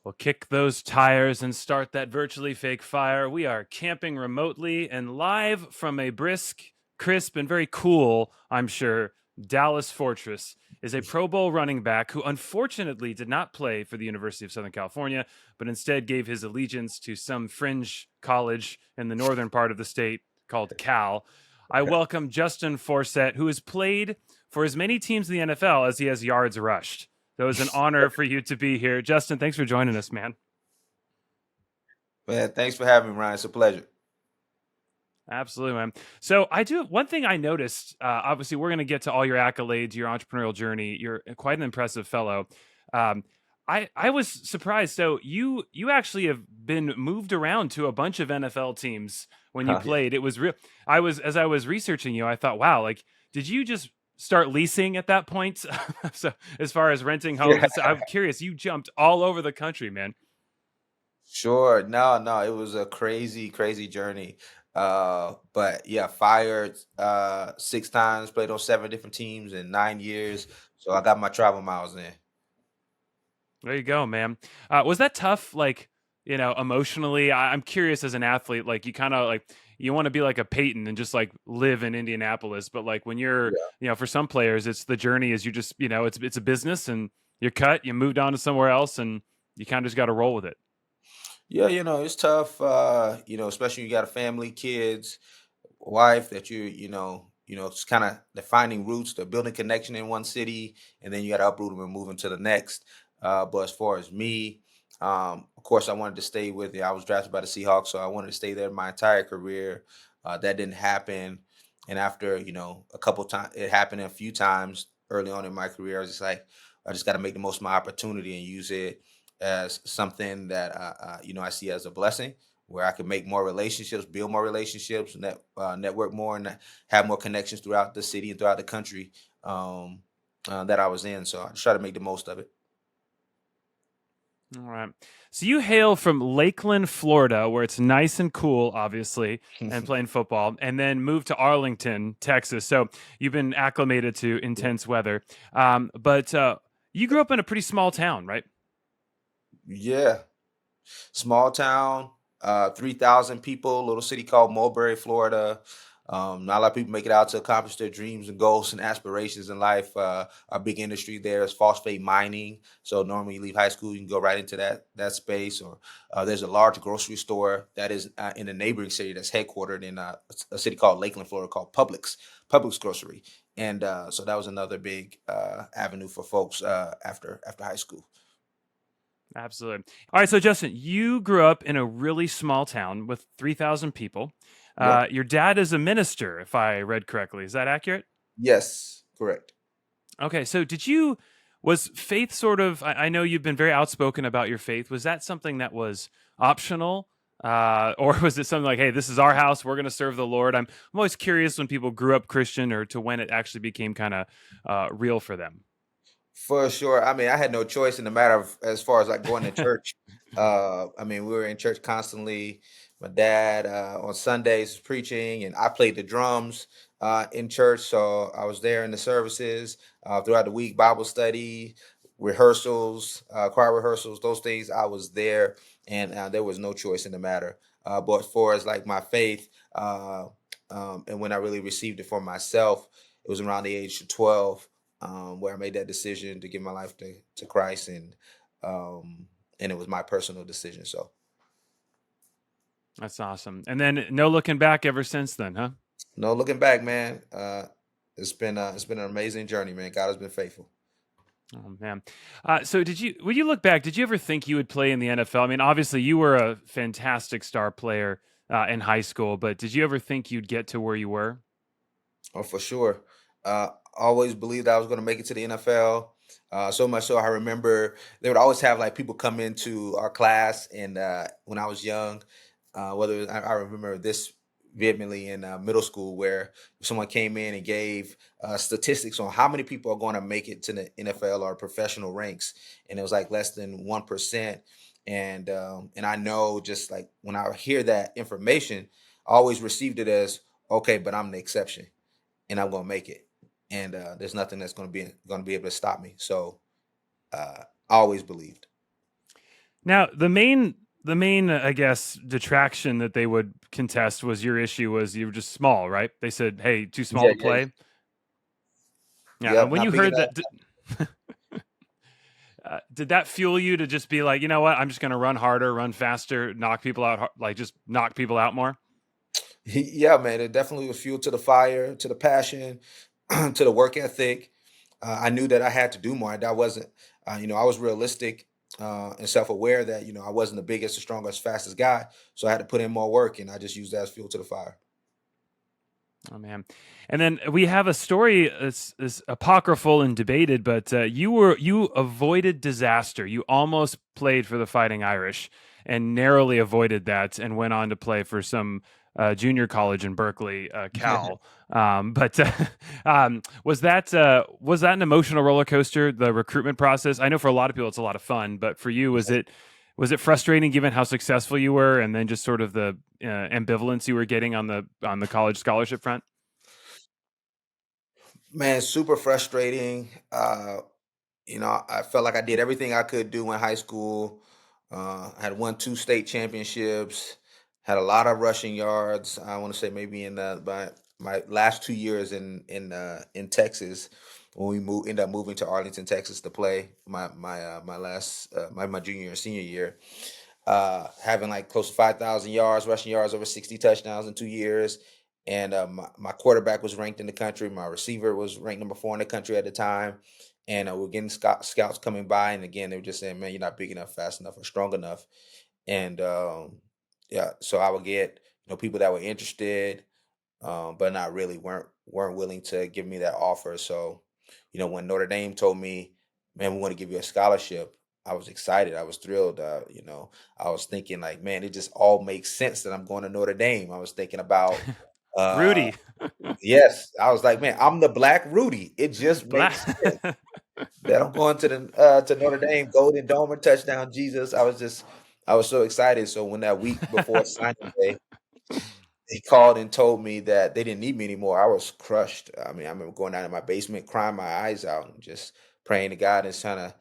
We'll kick those tires and start that virtually fake fire. We are camping remotely and live from a brisk, crisp, and very cool, I'm sure, Dallas Fortress is a Pro Bowl running back who unfortunately did not play for the University of Southern California, but instead gave his allegiance to some fringe college in the northern part of the state called Cal. I welcome Justin Forsett, who has played for as many teams in the NFL as he has yards rushed. So it was an honor for you to be here. Justin, thanks for joining us, man. Man, thanks for having me, Ryan. It's a pleasure. Absolutely, man. So I do one thing I noticed. Obviously, we're going to get to all your accolades, your entrepreneurial journey. You're quite an impressive fellow. Um, I was surprised. So you actually have been moved around to a bunch of NFL teams when you Yeah. played. It was real. I was as I was researching you, I thought, wow, like did you just start leasing at that point? So as far as renting Yeah. homes, I'm curious. You jumped all over the country, man. Sure. No, it was a crazy, crazy journey. But yeah, fired 6 times, played on 7 different teams in 9 years. So I got my travel miles in. There you go, man. Was that tough? Like, emotionally, I'm curious as an athlete, like you kind of like, you want to be like a Peyton and just like live in Indianapolis. But like when you're, Yeah. for some players, it's the journey is you just, it's a business and you're cut, you moved on to somewhere else and you kind of just got to roll with it. Yeah, it's tough, especially when you got a family, kids, wife that it's kind of the finding roots, the building connection in one city, and then you got to uproot them and move them to the next. But as far as me, of course, I wanted to stay with it. I was drafted by the Seahawks, so I wanted to stay there my entire career. That didn't happen, and after a couple times, it happened a few times early on in my career. I was just like, I just got to make the most of my opportunity and use it as something that I see as a blessing where I can make more relationships, build more relationships, network more, and have more connections throughout the city and throughout the country that I was in. So I just try to make the most of it. All right. So you hail from Lakeland, Florida, where it's nice and cool, obviously, and playing football, and then moved to Arlington, Texas. So you've been acclimated to intense weather. But you grew up in a pretty small town, right? Yeah, small town, 3,000 people, little city called Mulberry, Florida. Not a lot of people make it out to accomplish their dreams and goals and aspirations in life. Our big industry there is phosphate mining. So normally you leave high school, you can go right into that space. Or there's a large grocery store that is in a neighboring city that's headquartered in a city called Lakeland, Florida, called Publix Grocery. And so that was another big avenue for folks after high school. Absolutely. All right. So, Justin, you grew up in a really small town with 3,000 people. Yep. Your dad is a minister, if I read correctly. Is that accurate? Yes, correct. Okay. So, was faith sort of, I know you've been very outspoken about your faith. Was that something that was optional? Or was it something like, hey, this is our house. We're going to serve the Lord? I'm always curious when people grew up Christian or to when it actually became kind of real for them. For sure. I mean, I had no choice in the matter of as far as like going to church. I mean, we were in church constantly. My dad on Sundays was preaching, and I played the drums in church. So I was there in the services throughout the week, Bible study, rehearsals, choir rehearsals, those things. I was there, and there was no choice in the matter. But for as like my faith, and when I really received it for myself, it was around the age of 12 where I made that decision to give my life to Christ, and it was my personal decision. So That's awesome. And then no looking back ever since then, huh? no looking back, man. It's been an amazing journey, man. God has been faithful. Oh man. So when you look back, did you ever think you would play in the NFL? I mean, obviously you were a fantastic star player in high school, but did you ever think you'd get to where you were? Oh, for sure. Always believed I was going to make it to the NFL. So much so, I remember they would always have like people come into our class, and when I was young, I remember this vehemently in middle school, where someone came in and gave statistics on how many people are going to make it to the NFL or professional ranks, and it was like less than 1%. And I know, just like when I hear that information, I always received it as okay, but I'm the exception and I'm gonna make it. And there's nothing that's gonna be able to stop me. So I always believed. Now, the main, I guess, detraction that they would contest was your issue was you were just small, right? They said, "Hey, too small Yeah, to yeah, play." Yeah, and yep, when not you big heard enough. that, did that fuel you to just be like, you know what? I'm just going to run harder, run faster, knock people out, like just knock people out more. Yeah, man, it definitely was fuel to the fire, to the passion, to the work ethic. I knew that I had to do more. That wasn't, I was realistic and self-aware that I wasn't the biggest, the strongest, fastest guy. So I had to put in more work, and I just used that as fuel to the fire. Oh man! And then we have a story that's apocryphal and debated, but you avoided disaster. You almost played for the Fighting Irish and narrowly avoided that, and went on to play for some junior college in Berkeley, Cal. But was that an emotional roller coaster? The recruitment process. I know for a lot of people it's a lot of fun, but for you, was it frustrating given how successful you were, and then just sort of the ambivalence you were getting on the college scholarship front? Man, super frustrating. I felt like I did everything I could do in high school. I had won two state championships, had a lot of rushing yards. I want to say maybe in my last 2 years in Texas, when we end up moving to Arlington, Texas to play my last my junior and senior year, having like close to 5,000 yards, rushing yards, over 60 touchdowns in 2 years. And my quarterback was ranked in the country. My receiver was ranked number 4 in the country at the time. And we're getting scouts coming by. And again, they were just saying, man, you're not big enough, fast enough, or strong enough. And yeah, so I would get people that were interested, but not really weren't willing to give me that offer. So, when Notre Dame told me, "Man, we want to give you a scholarship," I was excited. I was thrilled. I was thinking like, man, it just all makes sense that I'm going to Notre Dame. I was thinking about, uh, Rudy, yes, I was like, man, I'm the Black Rudy. It just Black. makes sense that I'm going to Notre Dame, Golden Dome, and touchdown Jesus. I was so excited. So when that week before signing day, he called and told me that they didn't need me anymore, I was crushed. I mean, I remember going down in my basement, crying my eyes out, and just praying to God and trying to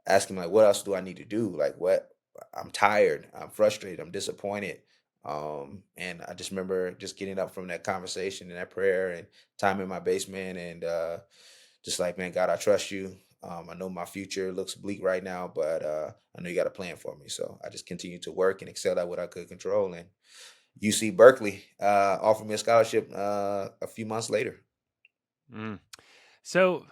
ask him, like, what else do I need to do? Like, what? I'm tired. I'm frustrated. I'm disappointed. And I just remember just getting up from that conversation and that prayer and time in my basement, and just like, man, God, I trust you. I know my future looks bleak right now, but I know you got a plan for me. So I just continued to work and excel at what I could control. And UC Berkeley offered me a scholarship a few months later. Mm. So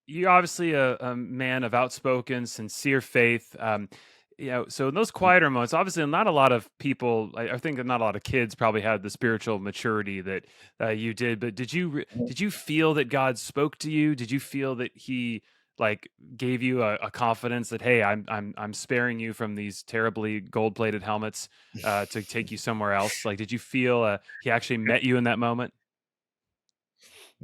you're obviously a man of outspoken, sincere faith. So in those quieter moments, obviously not a lot of people. I think that not a lot of kids probably had the spiritual maturity that you did. But Mhm. did you feel that God spoke to you? Did you feel that He like gave you a confidence that, hey, I'm sparing you from these terribly gold plated helmets to take you somewhere else? Like, did you feel He actually met you in that moment?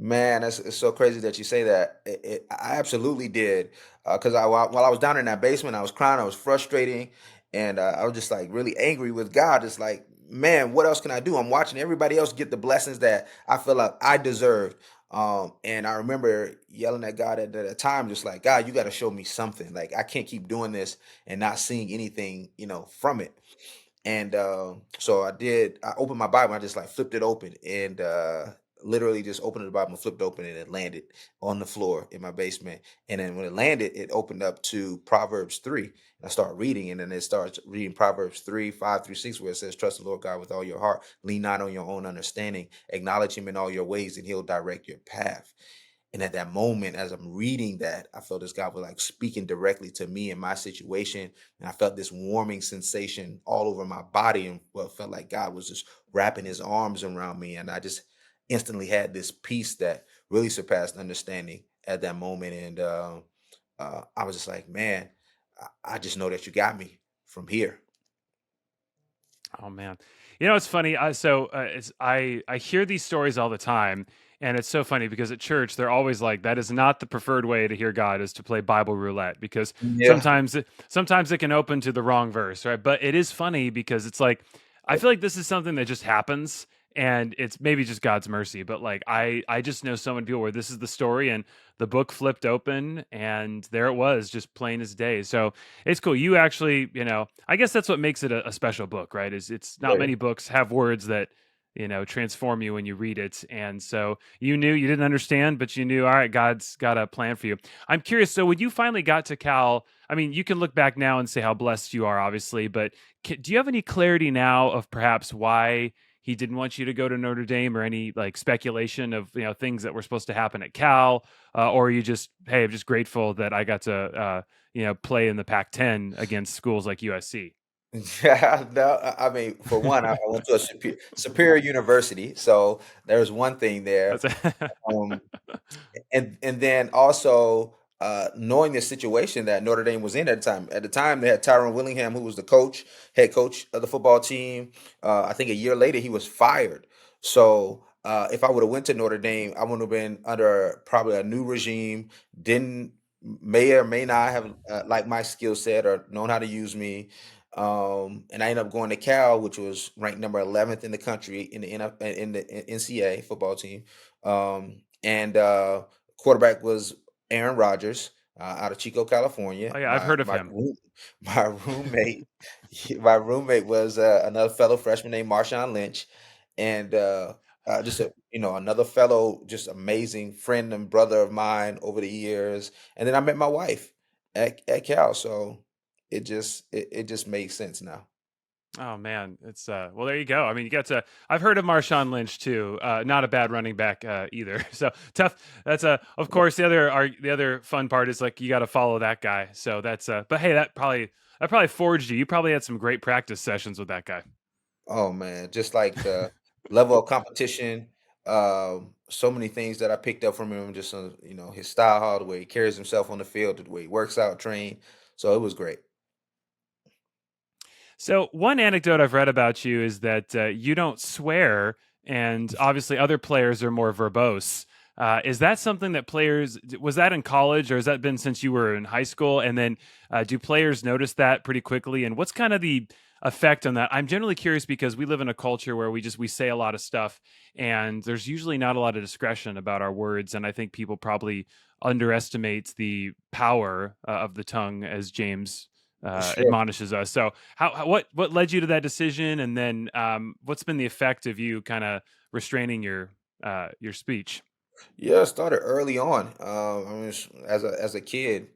Man, it's so crazy that you say that. I absolutely did. Because while I was down in that basement, I was crying, I was frustrating, and I was just like really angry with God. It's like, man, what else can I do? I'm watching everybody else get the blessings that I feel like I deserved. And I remember yelling at God at that time, just like, God, you got to show me something. Like, I can't keep doing this and not seeing anything, from it. And so I did. I opened my Bible. I just like flipped it open and literally just opened the Bible and flipped open, and it landed on the floor in my basement. And then when it landed, it opened up to Proverbs 3. And I started reading, and then it starts reading Proverbs 3:5 through 6, where it says, "Trust the Lord God with all your heart. Lean not on your own understanding. Acknowledge Him in all your ways, and He'll direct your path." And at that moment, as I'm reading that, I felt this God was like speaking directly to me in my situation. And I felt this warming sensation all over my body. And well, felt like God was just wrapping his arms around me. And I just instantly had this peace that really surpassed understanding at that moment. And I was just like, man, I just know that you got me from here. Oh man, it's funny. I hear these stories all the time, and it's so funny because at church they're always like, "That is not the preferred way to hear God is to play Bible roulette," because Yeah. sometimes it can open to the wrong verse, right? But it is funny because it's like I feel like this is something that just happens, and it's maybe just God's mercy, but like I just know so many people where this is the story and the book flipped open and there it was, just plain as day. So it's cool. You actually, I guess that's what makes it a special book, right? Is it's not Yeah. many books have words that transform you when you read it. And so you knew you didn't understand, but you knew, all right, God's got a plan for you. I'm curious. So when you finally got to Cal, I mean, you can look back now and say how blessed you are, obviously, but do you have any clarity now of perhaps why he didn't want you to go to Notre Dame, or any like speculation of things that were supposed to happen at Cal, or are you just, hey, I'm just grateful that I got to play in the Pac-10 against schools like USC? Yeah, no, I mean, for one, I went to a superior university, so there's one thing there. That's a Um, and then also, knowing the situation that Notre Dame was in at the time. At the time, they had Tyrone Willingham, who was the head coach of the football team. I think a year later, he was fired. So, if I would have went to Notre Dame, I would have been under probably a new regime. Didn't May or may not have liked my skill set or known how to use me. And I ended up going to Cal, which was ranked number 11th in the country in the NCAA football team. And Quarterback was Aaron Rodgers, out of Chico, California. Oh yeah, I've heard of him. My roommate my roommate was, another fellow freshman named Marshawn Lynch, and, just another fellow, just amazing friend and brother of mine over the years, and then I met my wife at Cal, so it just makes sense now. Oh man, it's well, there you go. I mean, you got to. I've heard of Marshawn Lynch too. Not a bad running back either. So tough. That's of course the other fun part is like you got to follow that guy. So that's but hey, that probably forged you. You probably had some great practice sessions with that guy. Oh man, just like the level of competition, so many things that I picked up from him, just his style, the way he carries himself on the field, the way he works out, train. So it was great. So one anecdote I've read about you is that you don't swear, and obviously other players are more verbose. Is that something that was that in college, or has that been since you were in high school? And then do players notice that pretty quickly? And what's kind of the effect on that? I'm generally curious because we live in a culture where we say a lot of stuff, and there's usually not a lot of discretion about our words. And I think people probably underestimate the power of the tongue, as James Sure. admonishes us. So, what led you to that decision, and then what's been the effect of you kind of restraining your speech? Yeah, it started early on. I mean, as a kid,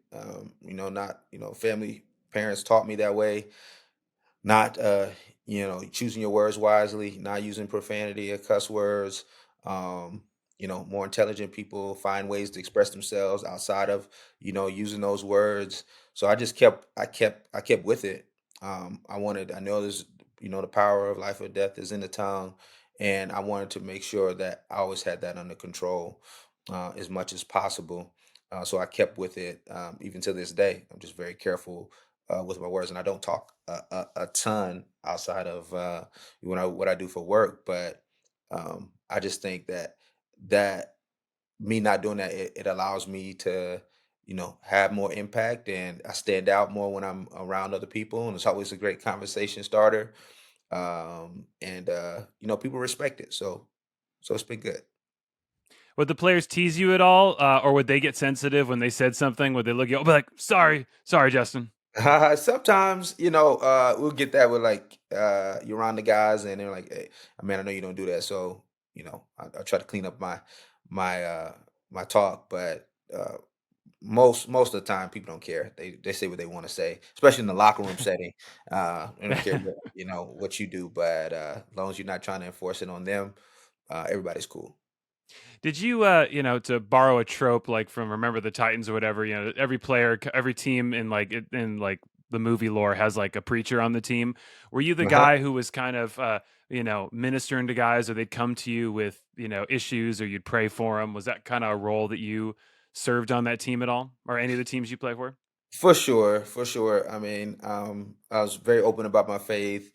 not family parents taught me that way. Not choosing your words wisely, not using profanity or cuss words. um More intelligent people find ways to express themselves outside of using those words. So I kept with it. I know there's the power of life or death is in the tongue, and I wanted to make sure that I always had that under control, as much as possible. So I kept with it, even to this day. I'm just very careful with my words, and I don't talk a ton outside of what I do for work. But I just think that me not doing that, it allows me to have more impact, and I stand out more when I'm around other people, and it's always a great conversation starter. And people respect it, so it's been good. Would the players tease you at all, or would they get sensitive when they said something? Would they look at you, be like, "Sorry, sorry, Justin"? Sometimes, we'll get that with like you're around the guys and they're like, "Hey, I mean, I know you don't do that." So, I try to clean up my talk, but most of the time people don't care. They say what they want to say, especially in the locker room setting. They don't care what you do, but as long as you're not trying to enforce it on them, everybody's cool. Did you, to borrow a trope like from Remember the Titans or whatever, every player, every team in like the movie lore has like a preacher on the team. Were you the Uh-huh. guy who was kind of, ministering to guys, or they'd come to you with, issues, or you'd pray for them? Was that kind of a role that you served on that team at all, or any of the teams you play for? For sure, for sure. I mean, I was very open about my faith.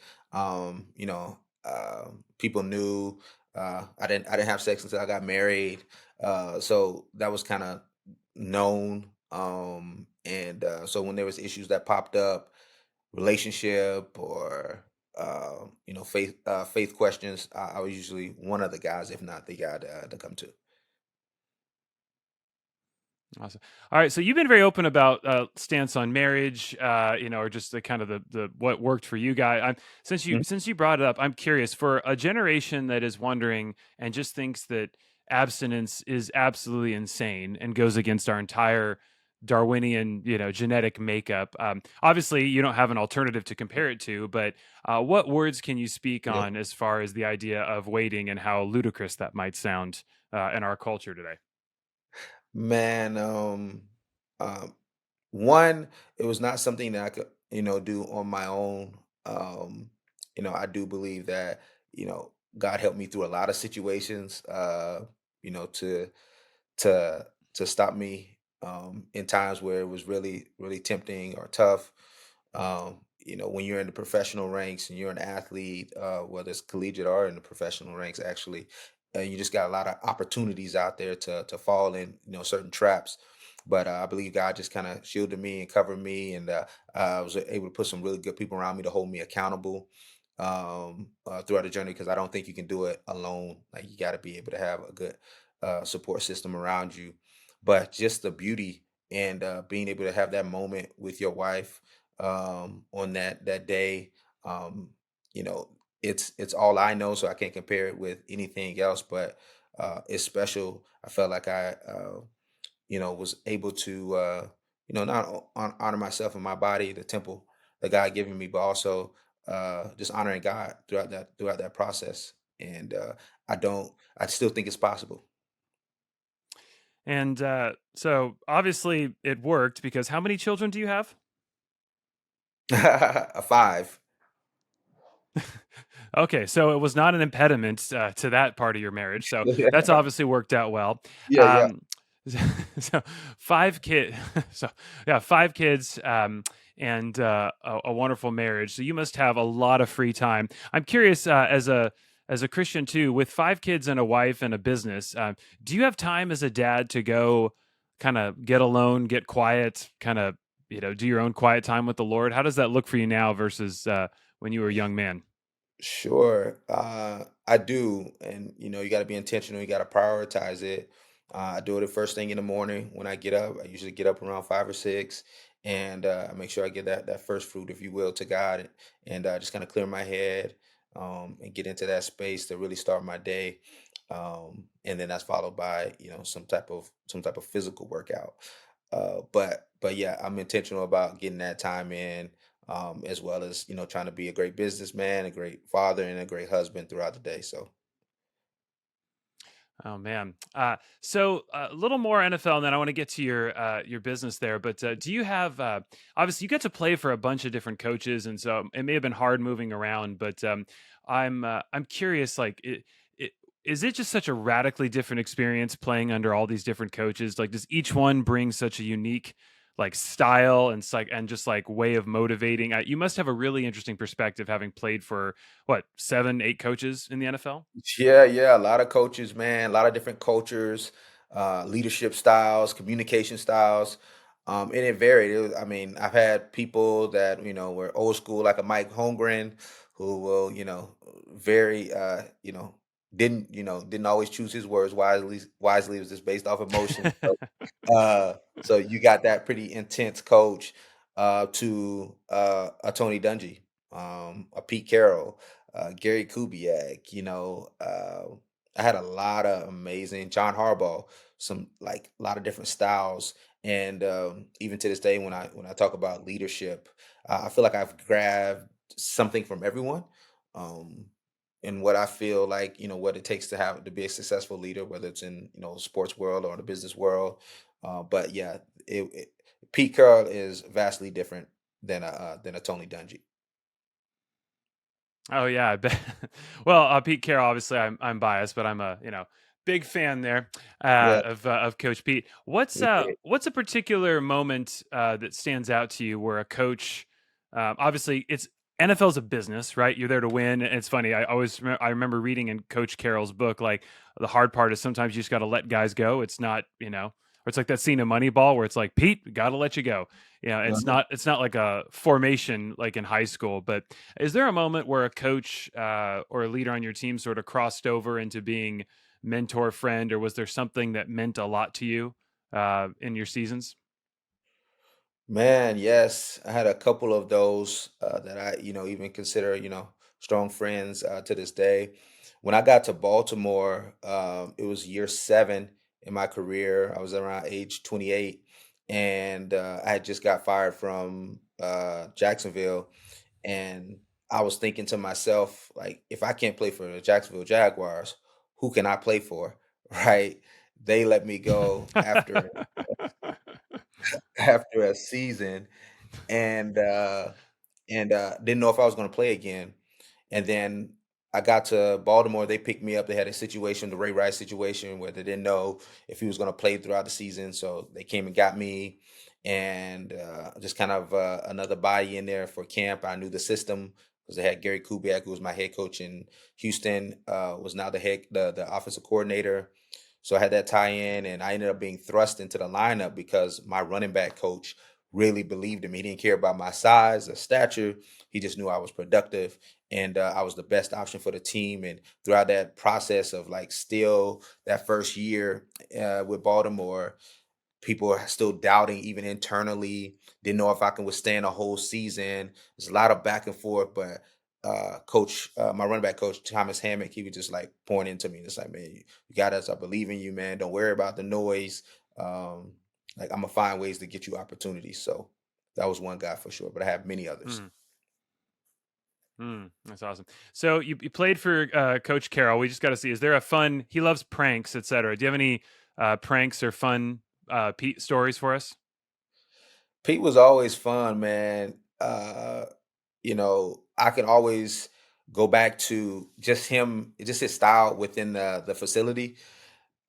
People knew I didn't have sex until I got married, so that was kind of known. And so when there was issues that popped up, relationship or faith questions, I was usually one of the guys, if not the guy to come to. Awesome. All right, so you've been very open about stance on marriage, or just the kind of the what worked for you guys. Since you brought it up, I'm curious for a generation that is wondering and just thinks that abstinence is absolutely insane and goes against our entire Darwinian, genetic makeup. Obviously, you don't have an alternative to compare it to, but what words can you speak Yeah. on as far as the idea of waiting and how ludicrous that might sound in our culture today? Man, um, one, it was not something that I could, do on my own. I do believe that, God helped me through a lot of situations, you know, to to to stop me in times where it was really, really tempting or tough. When you're in the professional ranks and you're an athlete, whether it's collegiate or in the professional ranks, actually, you just got a lot of opportunities out there to fall in, certain traps. But I believe God just kind of shielded me and covered me, and I was able to put some really good people around me to hold me accountable throughout the journey, because I don't think you can do it alone. Like, you got to be able to have a good support system around you. But just the beauty and being able to have that moment with your wife on that day, um, you know, it's all I know, so I can't compare it with anything else. But it's special. I felt like I was able to not honor myself and my body, the temple that God given me, but also just honoring God throughout that process. And I still think it's possible. And so obviously it worked because how many children do you have? A five. Okay, so it was not an impediment to that part of your marriage. So that's Yeah, obviously worked out well. yeah, yeah. Um, so five kid, so yeah, five kids, and a wonderful marriage. So you must have a lot of free time. I'm curious, as a Christian too, with five kids and a wife and a business. Do you have time as a dad to go, kind of get alone, get quiet, kind of do your own quiet time with the Lord? How does that look for you now versus when you were a young man? Sure. I do. And you got to be intentional. You got to prioritize it. I do it the first thing in the morning when I get up. I usually get up around 5 or 6, and I make sure I get that first fruit, if you will, to God, and just kind of clear my head, and get into that space to really start my day. And then that's followed by some type of physical workout. But yeah, I'm intentional about getting that time in, as well as trying to be a great businessman, a great father, and a great husband throughout the day. So Oh man. So a little more NFL, and then I want to get to your business there. But do you have obviously you get to play for a bunch of different coaches, and so it may have been hard moving around. But I'm curious, like is it just such a radically different experience playing under all these different coaches? Like, does each one bring such a unique like style and and just like way of motivating? You must have a really interesting perspective having played for what 7, 8 coaches in the NFL. yeah, yeah, a lot of coaches, man, a lot of different cultures, leadership styles, communication styles. And it varied. I mean, I've had people that were old school, like a Mike Holmgren, who will, very, didn't always choose his words wisely. Wisely, it was just based off emotion. So you got that pretty intense coach, to a Tony Dungy, a Pete Carroll, Gary Kubiak. I had a lot of amazing John Harbaugh, some like a lot of different styles, and even to this day, when I talk about leadership, I feel like I've grabbed something from everyone. Um, and what I feel like, what it takes to be a successful leader, whether it's in sports world or the business world. But yeah, Pete Carroll is vastly different than a Tony Dungy. Oh yeah, I bet. Well, Pete Carroll. Obviously, I'm biased, but I'm a big fan there Yeah, of Coach Pete. me too. What's a particular moment that stands out to you where a coach, obviously it's NFL's a business, right? You're there to win. And it's funny. I remember reading in Coach Carroll's book, like the hard part is sometimes you just got to let guys go. It's not Or it's like that scene in Moneyball where it's like, Pete, we got to let you go. Uh-huh. It's not like a formation like in high school. But is there a moment where a coach or a leader on your team sort of crossed over into being mentor, friend, or was there something that meant a lot to you in your seasons? Man, yes, I had a couple of those that I, even consider, strong friends to this day. When I got to Baltimore, it was year 7 in my career. I was around age 28, and I had just got fired from Jacksonville, and I was thinking to myself, like, if I can't play for the Jacksonville Jaguars, who can I play for? Right? They let me go after after a season, and didn't know if I was going to play again. And then I got to Baltimore. They picked me up. They had a situation, the Ray Rice situation, where they didn't know if he was going to play throughout the season. So they came and got me, and just kind of another body in there for camp. I knew the system because they had Gary Kubiak, who was my head coach in Houston, was now the offensive coordinator. So I had that tie in, and I ended up being thrust into the lineup because my running back coach really believed in me. He didn't care about my size or stature. He just knew I was productive, and I was the best option for the team. And throughout that process of like still that first year with Baltimore, people are still doubting even internally, didn't know if I can withstand a whole season. There's a lot of back and forth, but my running back coach, Thomas Hammock, he was just like pouring into me. It's like, man, you got us. I believe in you, man. Don't worry about the noise. Um, like, I'm gonna find ways to get you opportunities. So that was one guy for sure, but I have many others. Hmm. That's awesome. So you played for Coach Carroll. We just got to see. Is there a fun? He loves pranks, etc. Do you have any pranks or fun Pete stories for us? Pete was always fun, man. I can always go back to just him, just his style within the facility.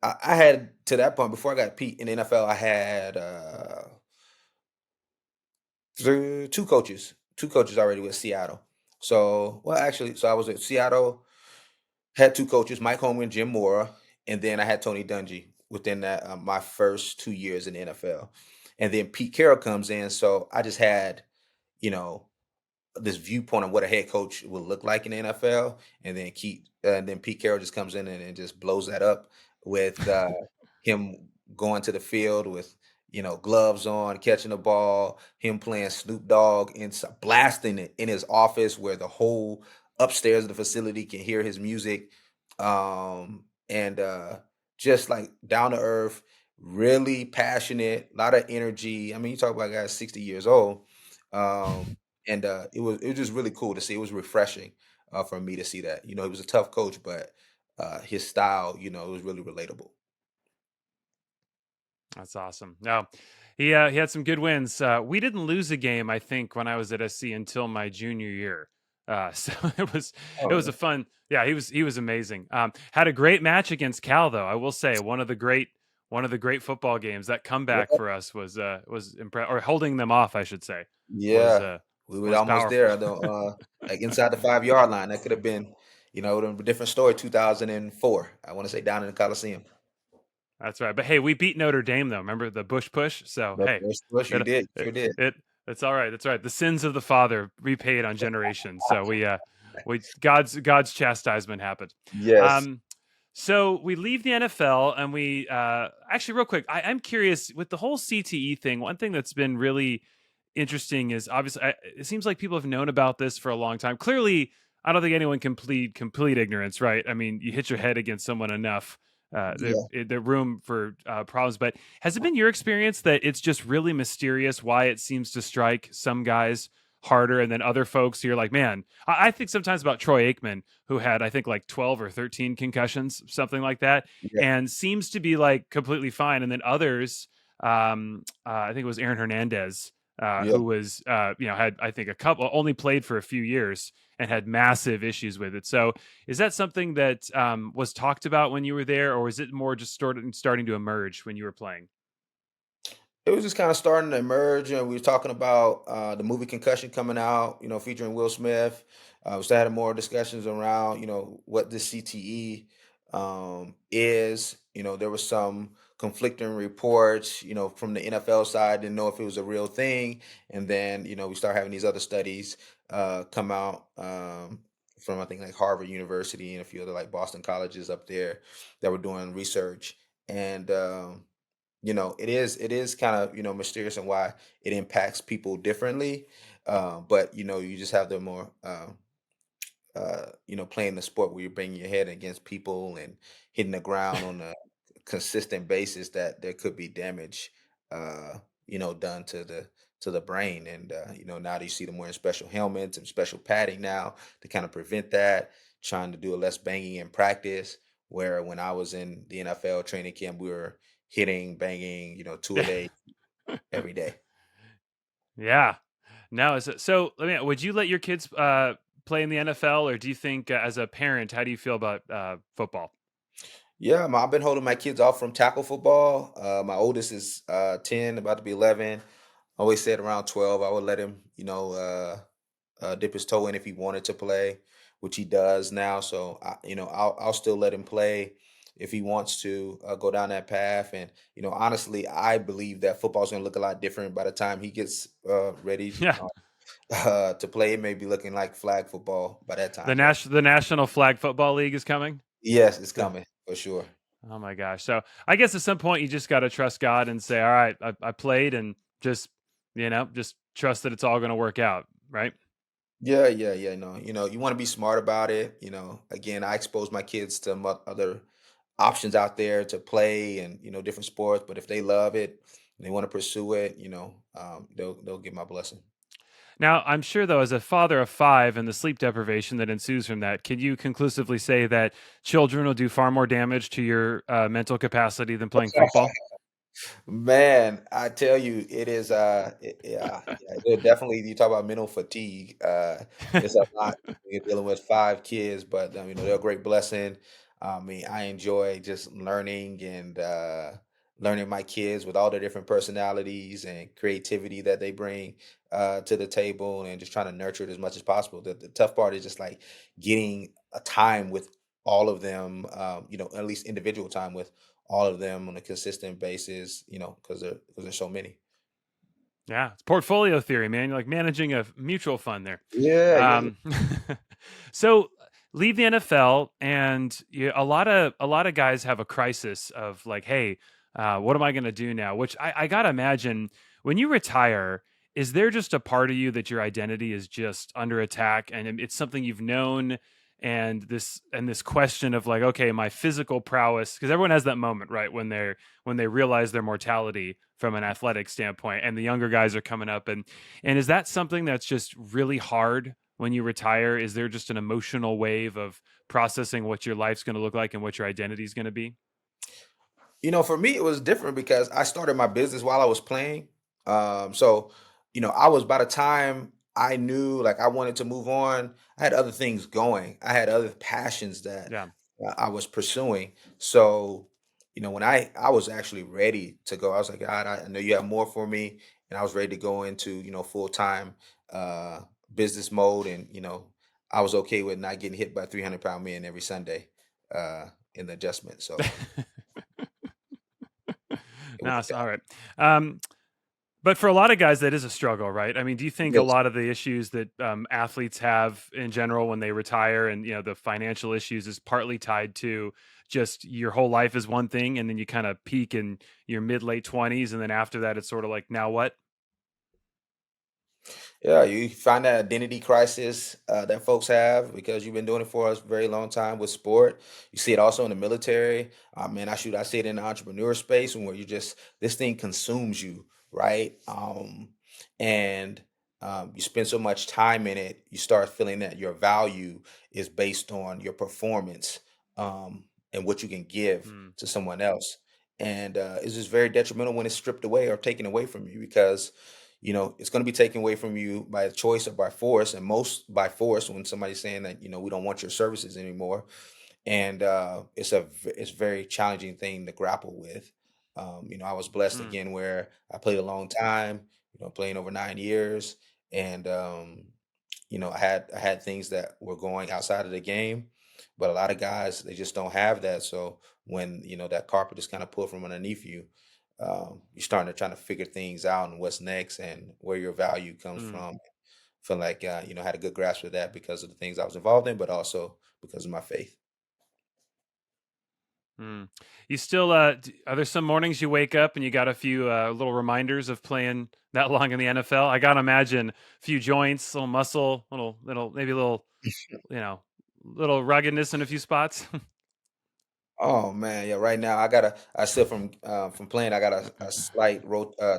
I had to that point before I got Pete in the NFL. I had two coaches already with Seattle. So, well, actually, so I was at Seattle, had two coaches, Mike Holmgren and Jim Mora, and then I had Tony Dungy within that my first 2 years in the NFL, and then Pete Carroll comes in. So I just had, you know, this viewpoint of what a head coach would look like in the NFL, and then Pete Carroll just comes in and just blows that up with him going to the field with gloves on, catching the ball, him playing Snoop Dogg and blasting it in his office where the whole upstairs of the facility can hear his music, and just like down to earth, really passionate, a lot of energy. I mean, you talk about guys 60 years old. Um, and it was just really cool to see. It was refreshing for me to see that. He was a tough coach, but his style, it was really relatable. That's awesome. No, he had some good wins. We didn't lose a game, I think, when I was at SC until my junior year. So it Oh was yeah, a fun. Yeah, he was amazing. Had a great match against Cal, though. I will say one of the great football games. That comeback yeah, for us was or holding them off, I should say, was yeah. We were was almost powerful. there, though. Like inside the 5 yard line, that could have been, it would have been a different story. 2004, I want to say, down in the Coliseum. That's right. But hey, we beat Notre Dame though. Remember the Bush push? So But hey, Bush, you it did, it, sure did. it it's all right. That's right. The sins of the father repaid on generations. So we God's chastisement happened. Yes. Um so we leave the NFL and we actually real quick, I'm curious with the whole CTE thing. One thing that's been really interesting is obviously it seems like people have known about this for a long time. Clearly, I don't think anyone can plead complete ignorance, right? I mean, you hit your head against someone enough, Yeah. the room for problems. But has it been your experience that it's just really mysterious why it seems to strike some guys harder and then other folks you're like, man, I think sometimes about Troy Aikman, who had I think like 12 or 13 concussions, something like that, Yeah. and seems to be like completely fine. And then others, I think it was Aaron Hernandez, Yeah. who was had I think a couple only played for a few years and had massive issues with it. So is that something that was talked about when you were there, or is it more just starting to emerge when you were playing? It was just kind of starting to emerge, and we were talking about the movie Concussion coming out, featuring Will Smith. We started more discussions around, what this CTE is, there was some conflicting reports, from the NFL side, didn't know if it was a real thing. And then, we start having these other studies come out from, I think, like Harvard University and a few other like Boston colleges up there that were doing research. And, it is kind of, mysterious and why it impacts people differently. But, you just have the more, playing the sport where you're banging your head against people and hitting the ground on a consistent basis, that there could be damage, done to the brain. And now that you see them wearing special helmets and special padding now to kind of prevent that, trying to do a less banging in practice. Where when I was in the NFL training camp, we were hitting, banging, two a Yeah. day every day. Yeah. Now is it so let me would you let your kids play in the NFL, or do you think as a parent, how do you feel about football? Yeah, I've been holding my kids off from tackle football. My oldest is 10, about to be 11. Always said around 12, I would let him, dip his toe in if he wanted to play, which he does now. So, I'll still let him play if he wants to go down that path. And, honestly, I believe that football's going to look a lot different by the time he gets ready Yeah. to play. It may be looking like flag football by that The time, though. National Flag Football League is coming? Yes, it's The coming for sure. Oh my gosh. So, I guess at some point you just gotta trust God and say, "All right, I played," and just, just trust that it's all gonna work out, right? Yeah, yeah, yeah. No, you want to be smart about it. Again, I expose my kids to other options out there to play and different sports. But if they love it and they want to pursue it, they'll get my blessing. Now, I'm sure though, as a father of 5 and the sleep deprivation that ensues from that, can you conclusively say that children will do far more damage to your, mental capacity than playing football? Man, I tell you, it is yeah, yeah, it definitely, you talk about mental fatigue. It's a lot when you're dealing with 5 kids, but they're a great blessing. I mean, I enjoy just learning and learning my kids with all the different personalities and creativity that they bring to the table, and just trying to nurture it as much as possible. The tough part is just like getting a time with all of them, at least individual time with all of them on a consistent basis, because there's so many. Yeah, it's portfolio theory, man. You're like managing a mutual fund there. Yeah, yeah, yeah. Um, so leave the NFL, and a lot of guys have a crisis of like, hey, what am I going to do now? Which I gotta imagine when you retire, is there just a part of you that your identity is just under attack, and it's something you've known, and this question of like, okay, my physical prowess, because everyone has that moment, right, when they realize their mortality from an athletic standpoint, and the younger guys are coming up, and is that something that's just really hard when you retire? Is there just an emotional wave of processing what your life's going to look like and what your identity is going to be? For me, it was different because I started my business while I was playing. So, I was, by the time I knew like I wanted to move on, I had other things going. I had other passions that Yeah. I was pursuing. So, when I was actually ready to go, I was like, God, I know you have more for me, and I was ready to go into full time uh, business mode, and I was okay with not getting hit by 300-pound men every Sunday in the adjustment. So it No, worked it's all out. right. Um, but for a lot of guys, that is a struggle, right? I mean, do you think a Yes. lot of the issues that athletes have in general when they retire, and the financial issues, is partly tied to just your whole life is one thing, and then you kind of peak in your mid late 20s, and then after that, it's sort of like, now what? Yeah, you find that identity crisis that folks have because you've been doing it for a very long time with sport. You see it also in the military. I see it in the entrepreneur space, and where you just, this thing consumes you, right? And you spend so much time in it, you start feeling that your value is based on your performance, and what you can give Hmm. to someone else. And it's just very detrimental when it's stripped away or taken away from you, because it's going to be taken away from you by choice or by force, and most by force when somebody's saying that we don't want your services anymore. And it's a very challenging thing to grapple with. I was blessed Hmm. again where I played a long time, playing over 9 years. And I had things that were going outside of the game, But a lot of guys, they just don't have that. So when that carpet is kind of pulled from underneath you, you're starting to trying to figure things out and what's next and where your value comes Mm, from. Feel like I had a good grasp of that because of the things I was involved in, but also because of my faith. mm. You still are there some mornings you wake up and you got a few little reminders of playing that long in the NFL? I gotta imagine a few joints, little muscle, little maybe a little you know little ruggedness in a few spots. Oh man, yeah. Right now, I still from playing. I got a slight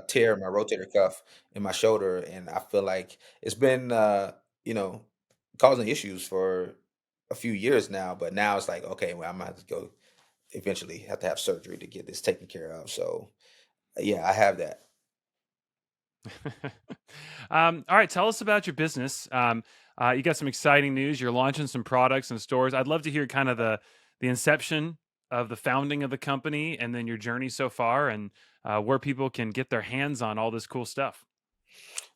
tear in my rotator cuff in my shoulder, and I feel like it's been you know causing issues for a few years now. But now it's like, okay, well, I'm gonna have to go eventually have to have surgery to get this taken care of. So yeah, I have that. All right, tell us about your business. You got some exciting news. You're launching some products and stores. I'd love to hear kind of the inception of the founding of the company, and then your journey so far, and where people can get their hands on all this cool stuff.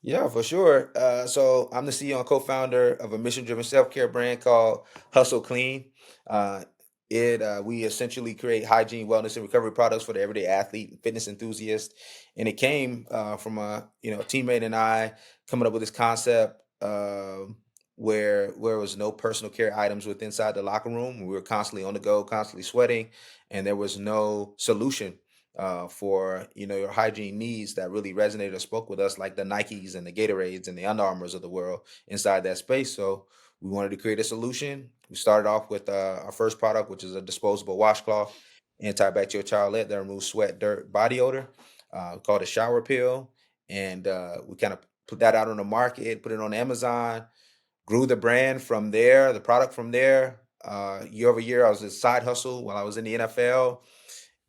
Yeah, for sure. So I'm the CEO and co-founder of a mission-driven self-care brand called Hustle Clean. Uh, it We essentially create hygiene, wellness, and recovery products for the everyday athlete and fitness enthusiast. And it came from a teammate and I coming up with this concept where there was no personal care items with inside the locker room. We were constantly on the go, constantly sweating, and there was no solution for your hygiene needs that really resonated or spoke with us, like the Nikes and the Gatorades and the Under Armours of the world inside that space. So we wanted to create a solution. We started off with our first product, which is a disposable washcloth, antibacterial towelette that removes sweat, dirt, body odor, called a shower pill, and we kind of put that out on the market, put it on Amazon, grew the brand from there, the product from there. Year over year, I was a side hustle while I was in the NFL,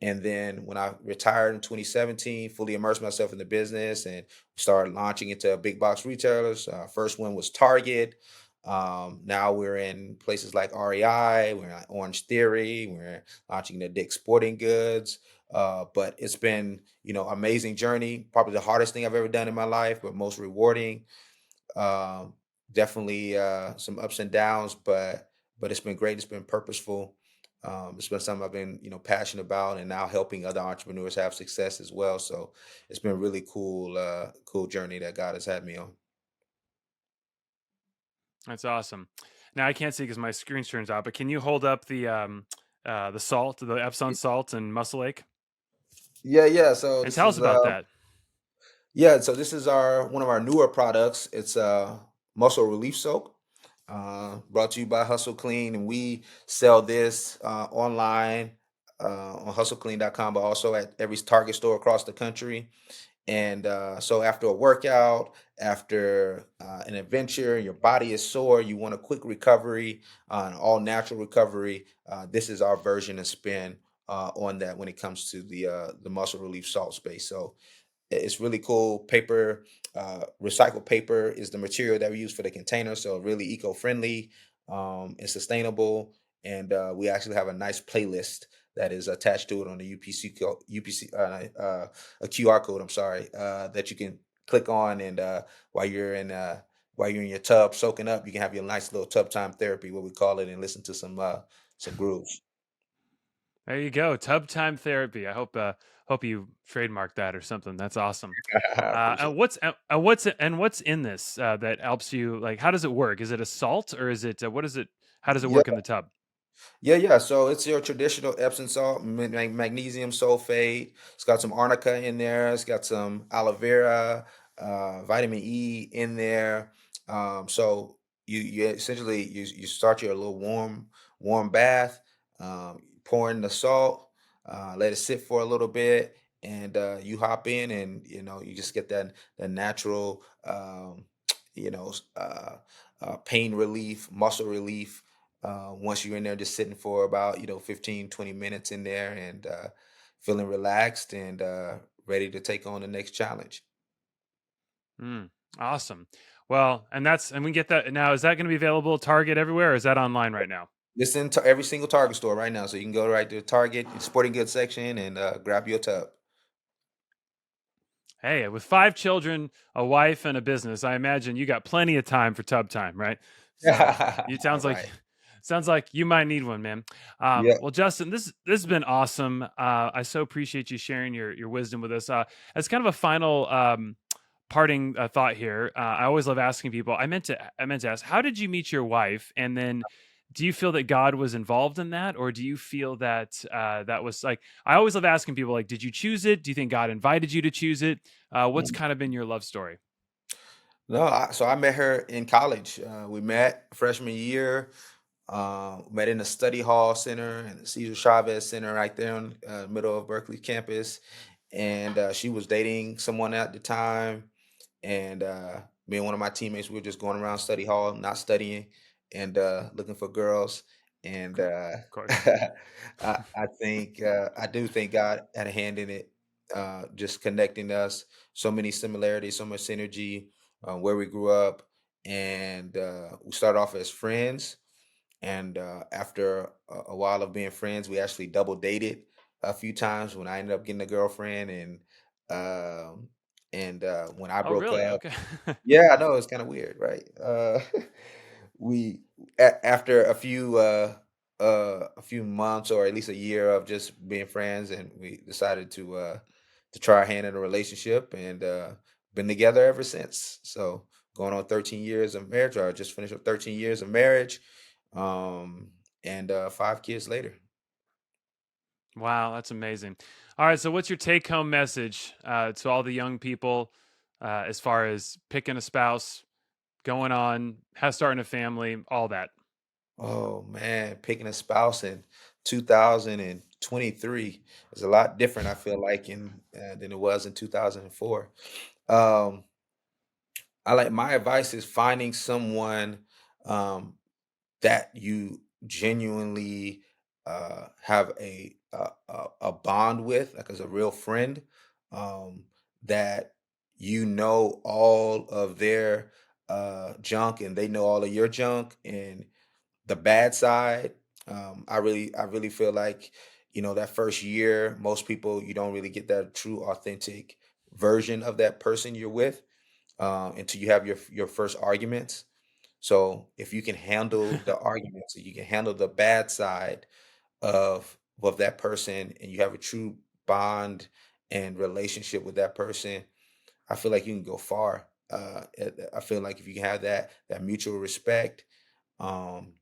and then when I retired in 2017, fully immersed myself in the business and started launching into big box retailers. First one was Target. Now we're in places like REI, we're in Orange Theory, we're launching the Dick's Sporting Goods. But it's been, amazing journey. Probably the hardest thing I've ever done in my life, but most rewarding. Um, Definitely some ups and downs, but it's been great. It's been purposeful. It's been something I've been passionate about, and now helping other entrepreneurs have success as well. So it's been really cool, cool journey that God has had me on. That's awesome. Now I can't see because my screen turns out, but can you hold up the salt, the Epsom Y- salt and Muscle Lake, Yeah, yeah. So and this tell us is about that? this is our one of our newer products. It's muscle relief soap. Brought to you by Hustle Clean, and we sell this online on hustleclean.com, but also at every Target store across the country. And so after a workout, after an adventure, your body is sore, you want a quick recovery, an all natural recovery. This is our version of spin on that when it comes to the muscle relief salt space. So it's really cool. Paper, recycled paper is the material that we use for the container. So really eco-friendly and sustainable. And we actually have a nice playlist that is attached to it on the a QR code. I'm sorry, that you can click on, and while you're in while you're in your tub soaking up, you can have your nice little tub time therapy, what we call it, and listen to some grooves. There you go, tub time therapy. I hope you trademark that or something. That's awesome. I appreciate it. And what's in this that helps you? Like, how does it work? Is it a salt or is it what is it? How does it Yeah. work in the tub? Yeah, yeah. So it's your traditional Epsom salt, magnesium sulfate. It's got some arnica in there. It's got some aloe vera, vitamin E in there. So you essentially you start your little warm bath, pour in the salt, let it sit for a little bit, and you hop in, and you just get that natural you know s- uh, pain relief, muscle relief once you're in there just sitting for about 15, 20 minutes in there, and feeling relaxed and ready to take on the next challenge. Mm, awesome. Well, and we get that now. Is that going to be available at Target everywhere, or is that online right now? It's in every single Target store right now, so you can go right to the Target sporting goods section and grab your tub. Hey, with 5 children, a wife, and a business, I imagine you got plenty of time for tub time, right? So you sounds like Right. Sounds like you might need one, man. Yeah. Well, Justin, this has been awesome. I so appreciate you sharing your wisdom with us. As kind of a final parting thought here, I always love asking people. I meant to ask, how did you meet your wife? And then, do you feel that God was involved in that, or do you feel that that was like? I always love asking people, like, did you choose it? Do you think God invited you to choose it? What's Mhm. kind of been your love story? No, so I met her in college. We met freshman year. Met in the study hall center and the Cesar Chavez Center right there in middle of Berkeley campus. And she was dating someone at the time. And me and one of my teammates, we were just going around study hall, not studying, and looking for girls. And Of course. I do think God had a hand in it, just connecting us. So many similarities, so much synergy, where we grew up, and we started off as friends. And after a while of being friends, we actually double dated a few times when I ended up getting a girlfriend, um, and when I Oh, broke really? up. Okay. Yeah, I know it's kind of weird, right? We after a few months or at least a year of just being friends, and we decided to try our hand in a relationship, and been together ever since. So going on 13 years of marriage, or I just finished with 13 years of marriage, um, and 5 kids later. Wow, that's amazing. All right, so what's your take-home message to all the young people as far as picking a spouse, going on, starting a family, all that? Oh man, picking a spouse in 2023 is a lot different. I feel like in than it was in 2004. Um, I like my advice is finding someone um, that you genuinely have a bond with, like as a real friend, um, that you know all of their junk and they know all of your junk, and the bad side. I really feel like, that first year, most people, you don't really get that true, authentic version of that person you're with, until you have your first arguments. So if you can handle the arguments, you can handle the bad side of that person, and you have a true bond and relationship with that person, I feel like you can go far. I feel like if you can have that mutual respect, um,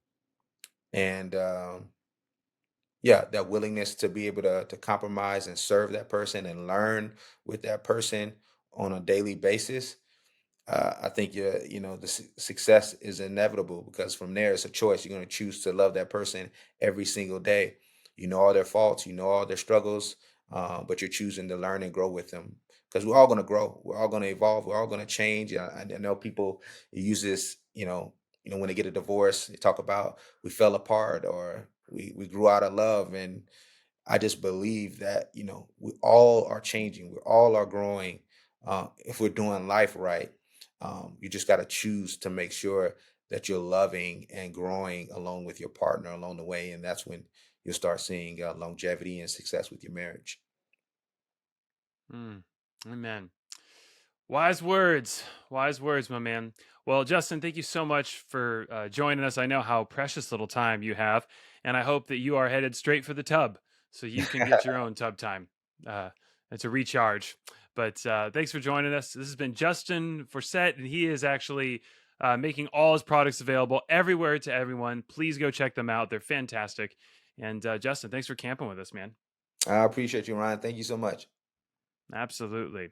and yeah, that willingness to be able to compromise and serve that person and learn with that person on a daily basis, I think the success is inevitable, because from there it's a choice. You're going to choose to love that person every single day. You know all their faults, you know all their struggles, but you're choosing to learn and grow with them, because we're all going to grow. We're all going to evolve. We're all going to change. I know people use this, when they get a divorce, they talk about we fell apart or we grew out of love, and I just believe that, we all are changing, we all are growing, if we're doing life right. You just got to choose to make sure that you're loving and growing along with your partner along the way, and that's when you'll start seeing longevity and success with your marriage. Mm, amen. Wise words, my man. Well, Justin, thank you so much for joining us. I know how precious little time you have, and I hope that you are headed straight for the tub so you can get your own tub time uh, and to recharge. But thanks for joining us. This has been Justin Forsett, and he is actually making all his products available everywhere to everyone. Please go check them out; they're fantastic. And Justin, thanks for camping with us, man. I appreciate you, Ryan. Thank you so much. Absolutely.